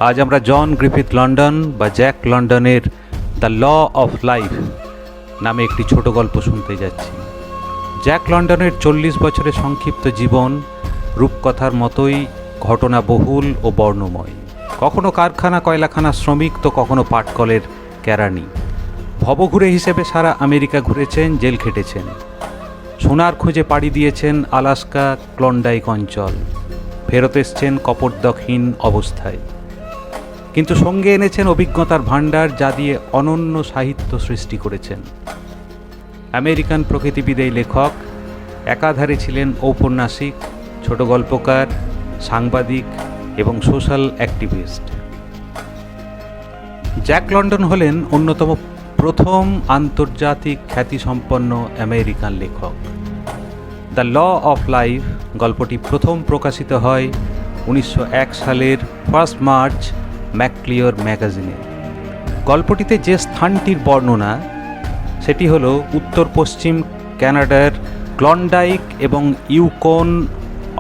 আজ আমরা জন Griffith London বা জ্যাক লন্ডনের দ্য ল অফ লাইফ নামে একটি ছোট গল্প শুনতে যাচ্ছি। জ্যাক লন্ডনের 40 বছরের সংক্ষিপ্ত জীবন রূপকথার মতোই ঘটনাবহুল ও বর্ণময়। কখনো কারখানা কয়লাখানা শ্রমিক, তো কখনো পাটকলের কেরানি। ভবঘুরে হিসেবে সারা আমেরিকা ঘুরেছেন, জেল খেটেছেন, সোনার খোঁজে পাড়ি দিয়েছেন আলাস্কা ক্লন্ডাইক অঞ্চল, ফেরত এসছেন কপর্দকহীন অবস্থায়। কিন্তু সঙ্গে এনেছেন অভিজ্ঞতার ভাণ্ডার, যা দিয়ে অনন্য সাহিত্য সৃষ্টি করেছেন। আমেরিকান প্রকৃতিবিদ এই লেখক একাধারে ছিলেন ঔপন্যাসিক, ছোট গল্পকার, সাংবাদিক এবং সোশ্যাল অ্যাক্টিভিস্ট। জ্যাক লন্ডন হলেন অন্যতম প্রথম আন্তর্জাতিক খ্যাতিসম্পন্ন আমেরিকান লেখক। দ্য ল অফ লাইফ গল্পটি প্রথম প্রকাশিত হয় 1901 সালের 1 মার্চ ম্যাকক্লিওর ম্যাগাজিনে। গল্পটিতে যে স্থানটির বর্ণনা, সেটি হলো উত্তর পশ্চিম কানাডার ক্লন্ডাইক এবং ইউকন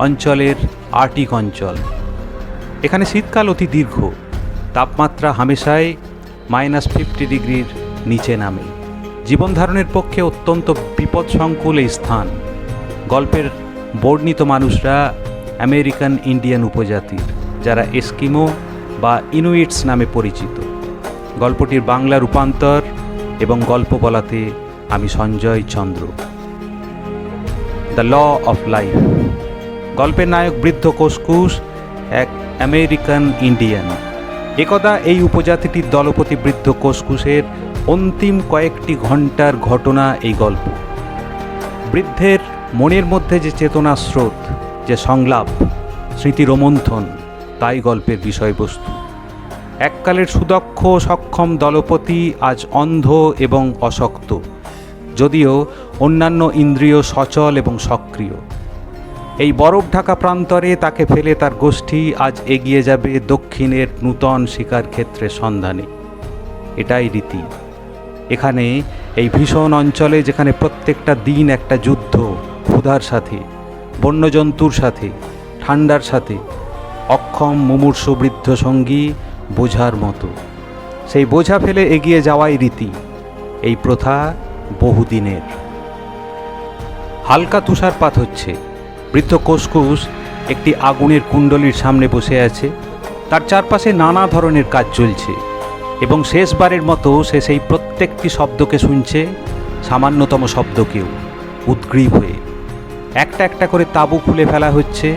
অঞ্চলের আর্টিক অঞ্চল। এখানে শীতকাল অতি দীর্ঘ, তাপমাত্রা হামেশাই -50 ডিগ্রির নিচে নামে। জীবনধারণের পক্ষে অত্যন্ত বিপদসংকুল এই স্থান। গল্পের বর্ণিত মানুষরা আমেরিকান ইন্ডিয়ান উপজাতির, যারা এস্কিমো বা ইনুইটস নামে পরিচিত। গল্পটির বাংলা রূপান্তর এবং গল্প বলাতে আমি সঞ্জয় চন্দ্র। দ্য ল অফ লাইফ গল্পের নায়ক বৃদ্ধ কোসকুস, এক আমেরিকান ইন্ডিয়ান। একদা এই উপজাতিটির দলপতি বৃদ্ধ কোসকুসের অন্তিম কয়েকটি ঘন্টার ঘটনা এই গল্প। বৃদ্ধের মনের মধ্যে যে চেতনা স্রোত, যে সংলাপ, স্মৃতি রোমন্থন, তাই গল্পের বিষয়বস্তু। এককালের সুদক্ষ সক্ষম দলপতি আজ অন্ধ এবং অশক্ত, যদিও অন্যান্য ইন্দ্রিয় সচল এবং সক্রিয়। এই বরফ ঢাকা প্রান্তরে তাকে ফেলে তার গোষ্ঠী আজ এগিয়ে যাবে দক্ষিণের নূতন শিকার ক্ষেত্রের সন্ধানে। এটাই রীতি এখানে, এই ভীষণ অঞ্চলে, যেখানে প্রত্যেকটা দিন একটা যুদ্ধ, ক্ষুধার সাথে, বন্যজন্তুর সাথে, ঠান্ডার সাথে। অক্ষম মুমূর্ষু বৃদ্ধ সঙ্গী বোঝার মতো, সেই বোঝা ফেলে এগিয়ে যাওয়াই রীতি। এই প্রথা বহুদিনের। হালকা তুষারপাত হচ্ছে। বৃদ্ধ কোসকুস একটি আগুনের কুণ্ডলীর সামনে বসে আছে। তার চারপাশে নানা ধরনের কাজ চলছে এবং শেষবারের মতো সে সেই প্রত্যেকটি শব্দকে শুনছে, সামান্যতম শব্দকেও, উদ্গ্রীব হয়ে। একটা একটা করে তাঁবু খুলে ফেলা হচ্ছে,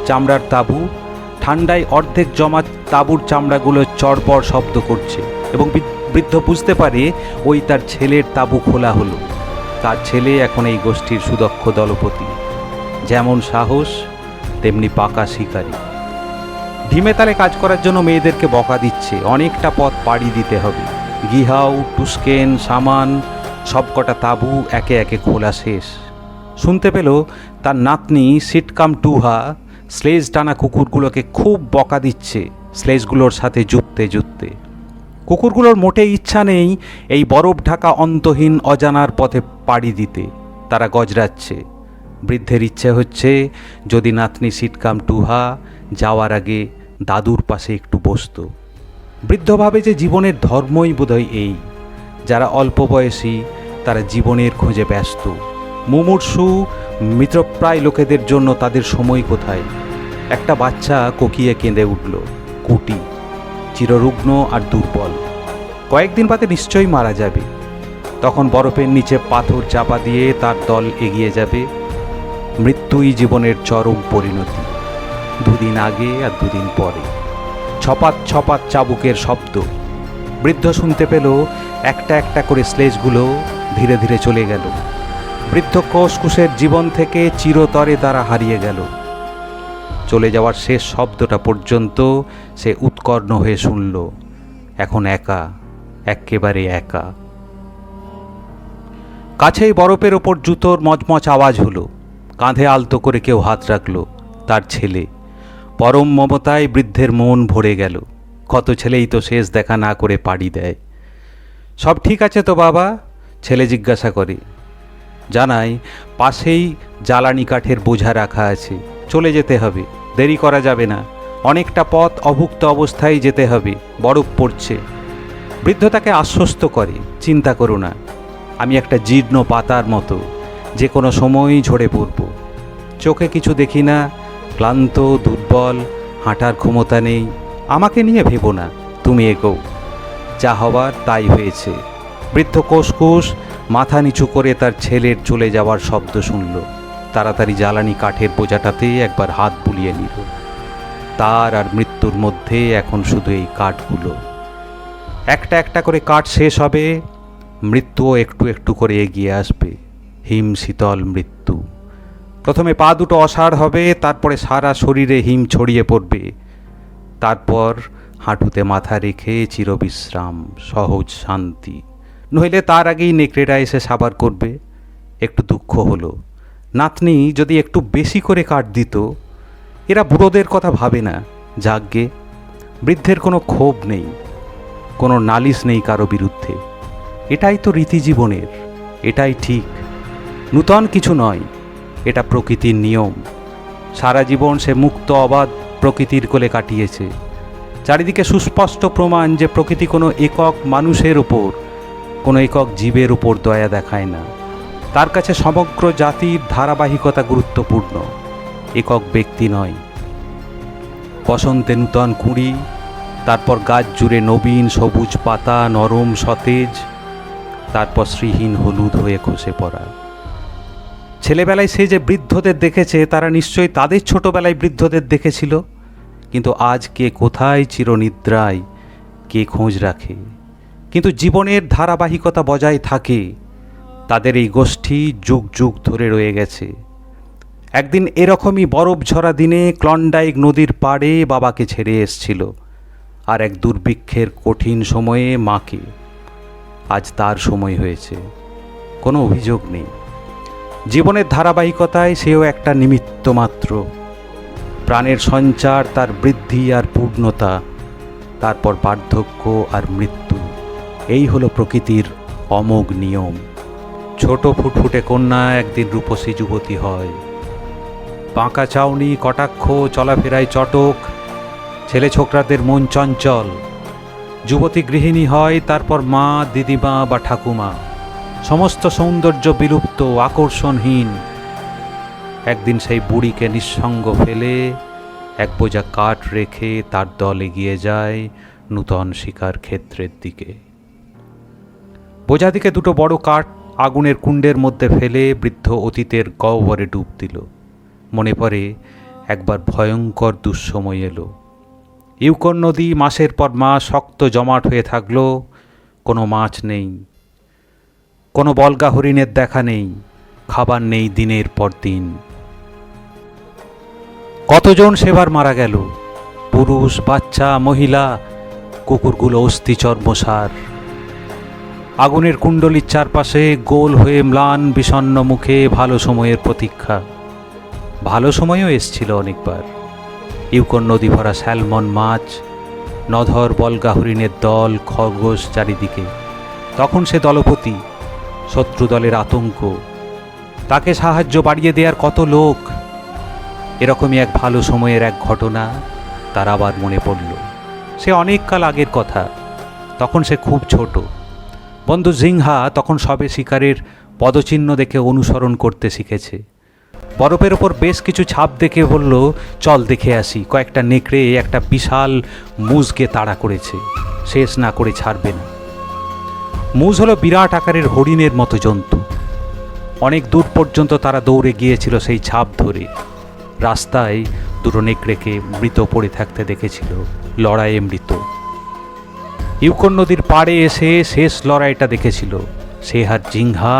চামড়ার তাঁবু। ঠান্ডায় অর্ধেক জমা তাঁবুর চামড়াগুলো চড়পড় শব্দ করছে এবং বৃদ্ধ বুঝতে পারে ওই তার ছেলের তাঁবু খোলা হলো। তার ছেলে এখন এই গোষ্ঠীর সুদক্ষ দলপতি, যেমন সাহস তেমনি পাকা শিকারী। ঢিমে তালে কাজ করার জন্য মেয়েদেরকে বকা দিচ্ছে। অনেকটা পথ পাড়ি দিতে হবে। গিহাউ, টুস্কেন, সামান, সবকটা তাঁবু একে একে খোলা শেষ। শুনতে পেল তার নাতনি সিটকাম টুহা স্লেজ টানা কুকুরগুলোকে খুব বকা দিচ্ছে, স্লেজগুলোর সাথে জুততে জুততে। কুকুরগুলোর মোটে ইচ্ছা নেই এই বরফ ঢাকা অন্তহীন অজানার পথে পাড়ি দিতে। তারা গজরাচ্ছে। বৃদ্ধের ইচ্ছে হচ্ছে যদি নাতনি সিটকাম টুহা যাওয়ার আগে দাদুর পাশে একটু বসত। বৃদ্ধ ভাবে যে জীবনের ধর্মই বোধহয় এই, যারা অল্প বয়সী তারা জীবনের খোঁজে ব্যস্ত। মুমূর্ষু মৃতপ্রায় লোকেদের জন্য তাদের সময় কোথায়? একটা বাচ্চা কোকিয়ে কেঁদে উঠল। কুটি, চিররুগ্ন আর দুর্বল। কয়েকদিন বাদে নিশ্চয়ই মারা যাবে। তখন বরফের নিচে পাথর চাপা দিয়ে তার দল এগিয়ে যাবে। মৃত্যুই জীবনের চরম পরিণতি। দুদিন আগে আর দুদিন পরে। ছপাত ছপাত চাবুকের শব্দ। বৃদ্ধ শুনতে পেল একটা একটা করে স্লেজগুলো ধীরে ধীরে চলে গেল। বৃদ্ধ কোসকুসের জীবন থেকে চিরতরে তারা হারিয়ে গেল। চলে যাওয়ার শেষ শব্দটা পর্যন্ত সে উৎকর্ণ হয়ে শুনল। এখন একা, একেবারে একা। কাছেই বরফের ওপর জুতোর মচমচ আওয়াজ হলো। কাঁধে আলতো করে কেউ হাত রাখল। তার ছেলে। পরম মমতায় বৃদ্ধের মন ভরে গেল। কত ছেলেই তো শেষ দেখা না করে পাড়ি দেয়। সব ঠিক আছে তো বাবা? ছেলে জিজ্ঞাসা করে। জানায় পাশেই জ্বালানি কাঠের বোঝা রাখা আছে, চলে যেতে হবে, দেরি করা যাবে না। অনেকটা পথ অভুক্ত অবস্থায় যেতে হবে, বরফ পড়ছে। বৃদ্ধ তাকে আশ্বস্ত করে, চিন্তা করো না, আমি একটা জীর্ণ পাতার মতো, যে কোনো সময়ই ঝরে পড়ব। চোখে কিছু দেখি না, ক্লান্ত, দুর্বল, হাঁটার ক্ষমতা নেই। আমাকে নিয়ে ভেবো না, তুমি এগোও। যা হবার তাই হয়েছে। বৃদ্ধ কোষকুষ মাথা নিচু করে তার ছেলের চলে যাওয়ার শব্দ শুনল। তাড়াতাড়ি জ্বালানি কাঠের বোঝাটাতে একবার হাত বুলিয়ে নিল। তার আর মৃত্যুর মধ্যে এখন শুধু এই কাঠগুলো। একটা একটা করে কাঠ শেষ হবে, মৃত্যুও একটু একটু করে এগিয়ে আসবে। হিম শীতল মৃত্যু। প্রথমে পা দুটো অসাড় হবে, তারপরে সারা শরীরে হিম ছড়িয়ে পড়বে। তারপর হাঁটুতে মাথা রেখে চিরবিশ্রাম, সহজ শান্তি। নইলে তার আগেই নেকড়েরা এসে সাবার করবে। একটু দুঃখ হলো, নাতনি যদি একটু বেশি করে কাঠ দিত। এরা বুড়োদের কথা ভাবে না। যাগ্গে, বৃদ্ধের কোনো ক্ষোভ নেই, কোনো নালিশ নেই কারো বিরুদ্ধে। এটাই তো রীতি জীবনের, এটাই ঠিক। নূতন কিছু নয়, এটা প্রকৃতির নিয়ম। সারা জীবন সে মুক্ত অবাধ প্রকৃতির কোলে কাটিয়েছে। চারিদিকে সুস্পষ্ট প্রমাণ যে প্রকৃতি কোনো একক মানুষের ওপর, কোনো একক জীবের উপর দয়া দেখায় না। তার কাছে সমগ্র জাতির ধারাবাহিকতা গুরুত্বপূর্ণ, একক ব্যক্তি নয়। বসন্তে নূতন কুঁড়ি, তারপর গাছ জুড়ে নবীন সবুজ পাতা, নরম সতেজ, তারপর শ্রীহীন হলুদ হয়ে খসে পড়া। ছেলেবেলায় সে যে বৃদ্ধদের দেখেছে, তারা নিশ্চয়ই তাদের ছোটবেলায় বৃদ্ধদের দেখেছিল। কিন্তু আজ কে কোথায় চিরনিদ্রায়, কে খোঁজ রাখে। কিন্তু জীবনের ধারাবাহিকতা বজায় থাকে। তাদের এই গোষ্ঠী যুগ যুগ ধরে রয়ে গেছে। একদিন এরকমই বরফ ঝরা দিনে ক্লন্ডাইক নদীর পাড়ে বাবাকে ছেড়ে এসছিল, আর এক দুর্ভিক্ষের কঠিন সময়ে মাকে। আজ তার সময় হয়েছে, কোনো অভিযোগ নেই। জীবনের ধারাবাহিকতায় সেও একটা নিমিত্ত মাত্র। প্রাণের সঞ্চার, তার বৃদ্ধি আর পূর্ণতা, তারপর বার্ধক্য আর মৃত্যু। এই হলো প্রকৃতির অমোঘ নিয়ম। ছোট ফুটফুটে কন্যা একদিন রূপসী যুবতী হয়। বাঁকা চাউনি, কটাক্ষ, চলাফেরায় চটক, ছেলে ছোকরাদের মন চঞ্চল। যুবতী গৃহিণী হয়, তারপর মা, দিদিমা বা ঠাকুমা। সমস্ত সৌন্দর্য বিলুপ্ত, আকর্ষণহীন। একদিন সেই বুড়িকে নিঃসঙ্গ ফেলে এক বোঝা কাঠ রেখে তার দল এগিয়ে যায় নূতন শিকার ক্ষেত্রের দিকে। বোঝা দিকে দুটো বড় কাঠ আগুনের কুণ্ডের মধ্যে ফেলে বৃদ্ধ অতীতের গহ্বরে ডুব দিল। মনে পড়ে একবার ভয়ঙ্কর দুঃসময় এলো। ইউকন নদী মাসের পর মাস শক্ত জমাট হয়ে থাকলো। কোনো মাছ নেই, কোনো বলগা হরিণের দেখা নেই, খাবার নেই দিনের পর দিন। কতজন সেবার মারা গেল, পুরুষ, বাচ্চা, মহিলা, কুকুরগুলো অস্থি চর্মসার। আগুনের কুণ্ডলীর চারপাশে গোল হয়ে ম্লান বিষণ্ণ মুখে ভালো সময়ের প্রতীক্ষা। ভালো সময়ও এসছিল অনেকবার। ইউকন নদী ভরা স্যালমন মাছ, নধর বলগা হরিণের দল, খরগোশ চারিদিকে। তখন সে দলপতি, শত্রু দলের আতঙ্ক, তাকে সাহায্য বাড়িয়ে দেওয়ার কত লোক। এরকমই এক ভালো সময়ের এক ঘটনা তার আবার মনে পড়ল। সে অনেক কাল আগের কথা, তখন সে খুব ছোট। বন্ধু জিংহা তখন সবে শিকারের পদচিহ্ন দেখে অনুসরণ করতে শিখেছে। বরফের ওপর বেশ কিছু ছাপ দেখে বলল, চল দেখে আসি। কয়েকটা নেকড়ে একটা বিশাল মুজকে তাড়া করেছে, শেষ না করে ছাড়বে না। মুজ হলো বিরাট আকারের হরিণের মতো জন্তু। অনেক দূর পর্যন্ত তারা দৌড়ে গিয়েছিল সেই ছাপ ধরে। রাস্তায় দুটো নেকড়েকে মৃত পড়ে থাকতে দেখেছিল, লড়াইয়ে মৃত। ইউকন নদীর পাড়ে এসে শেষ লড়াইটা দেখেছিল। সে আর জিংহা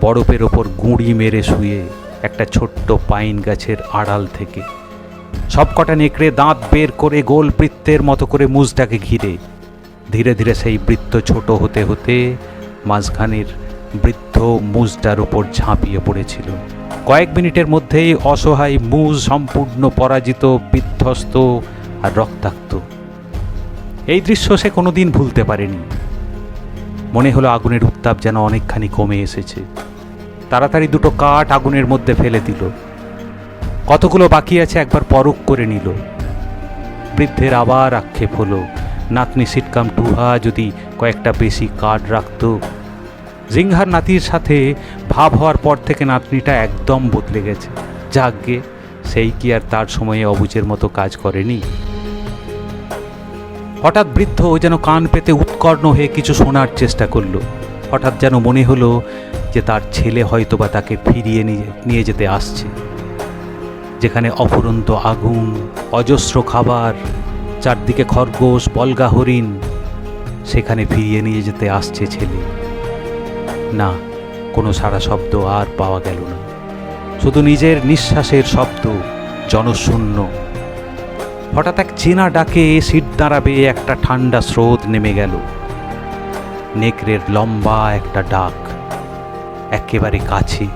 বরফের ওপর গুঁড়ি মেরে শুয়ে একটা ছোট্ট পাইন গাছের আড়াল থেকে। সবকটা নেকড়ে দাঁত বের করে গোল বৃত্তের মতো করে মুজটাকে ঘিরে। ধীরে ধীরে সেই বৃত্ত ছোট হতে হতে মাঝখানের বৃদ্ধ মুজটার ওপর ঝাঁপিয়ে পড়েছিল। কয়েক মিনিটের মধ্যেই অসহায় মুজ সম্পূর্ণ পরাজিত, বিধ্বস্ত আর রক্তাক্ত। এই দৃশ্য সে কোনোদিন ভুলতে পারেনি। মনে হলো আগুনের উত্তাপ যেন অনেকখানি কমে এসেছে। তাড়াতাড়ি দুটো কাঠ আগুনের মধ্যে ফেলে দিল। কতগুলো বাকি আছে একবার পরখ করে নিল। বৃদ্ধের আবার আক্ষেপ হলো, নাতনি সিটকাম টুহা যদি কয়েকটা বেশি কার্ড রাখত। জিংহার নাতির সাথে ভাব হওয়ার পর থেকে নাতনিটা একদম বদলে গেছে। যাকগে, সেই কি আর তার সময়ে অবুঝের মতো কাজ করেনি। হঠাৎ বৃদ্ধ যেন কান পেতে উৎকর্ণ হয়ে কিছু শোনার চেষ্টা করলো। হঠাৎ যেন মনে হলো যে তার ছেলে হয়তোবা তাকে ফিরিয়ে নিয়ে যেতে আসছে। যেখানে অফুরন্ত আগুন, অজস্র খাবার, চারদিকে খরগোশ, বলগা হরিণ, সেখানে ফিরিয়ে নিয়ে যেতে আসছে ছেলে। না, কোনো সারা শব্দ আর পাওয়া গেল না, শুধু নিজের নিঃশ্বাসের শব্দ, জনশূন্য। হঠাৎ এক চেনা ডাকে সিট দাঁড়াবে একটা ঠান্ডা স্রোত নেমে গেল। নেকড়ের লম্বা একটা ডাক, একেবারে কাছে।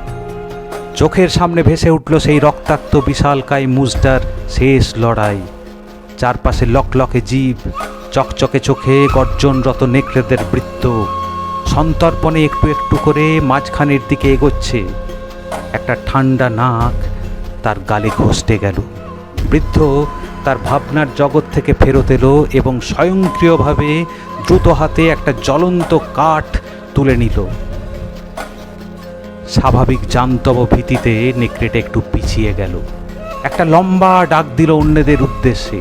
চোখের সামনে ভেসে উঠল সেই রক্তাক্ত বিশালকায় মুজটার শেষ লড়াই। চারপাশে লকলকে জীব, চকচকে চোখে গর্জনরত নেকড়েদের বৃত্ত সন্তর্পণে একটু একটু করে মাঝখানের দিকে এগোচ্ছে। একটা ঠান্ডা নাক তার গালে ঘষতে গেল। বৃদ্ধ তার ভাবনার জগৎ থেকে ফেরত এলো এবং স্বয়ংক্রিয়ভাবে দ্রুত হাতে একটা জ্বলন্ত কাঠ তুলে নিল। স্বাভাবিক জান্তব ভীতিতে নেকড়েটা একটু পিছিয়ে গেল। একটা লম্বা ডাক দিল অন্যদের উদ্দেশ্যে।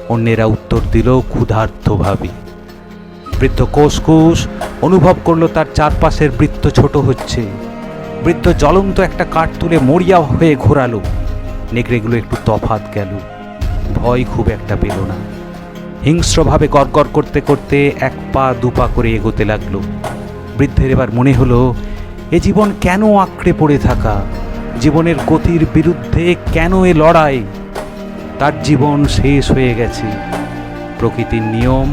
অন্যেরা উত্তর দিল ক্ষুধার্তভাবে। বৃদ্ধ কোষকুষ অনুভব করলো তার চারপাশের বৃত্ত ছোট হচ্ছে। বৃদ্ধ জ্বলন্ত একটা কাঠ তুলে মরিয়া হয়ে ঘোরালো। নেকড়েগুলো একটু তফাৎ গেল, ভয় খুব একটা পেল না। হিংস্রভাবে গড়গড় করতে করতে এক পা দুপা করে এগোতে লাগলো। বৃদ্ধের এবার মনে হলো, এ জীবন কেন আঁকড়ে পড়ে থাকা? জীবনের গতির বিরুদ্ধে কেন এ লড়াই? তার জীবন শেষ হয়ে গেছে, প্রকৃতির নিয়ম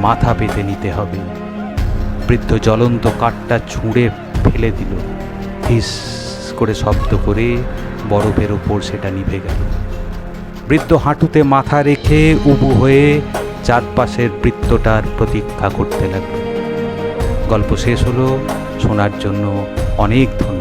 মাথা পেতে নিতে হবে। বৃদ্ধ জ্বলন্ত কাঠটা ছুঁড়ে ফেলে দিল। হিস করে শব্দ করে বরফের ওপর সেটা নিভে গেল। বৃদ্ধ হাঁটুতে মাথা রেখে উবু হয়ে চারপাশের বৃত্তটার প্রতীক্ষা করতে লাগল। গল্প শেষ হলো। শোনার জন্য অনেক ধন্যবাদ।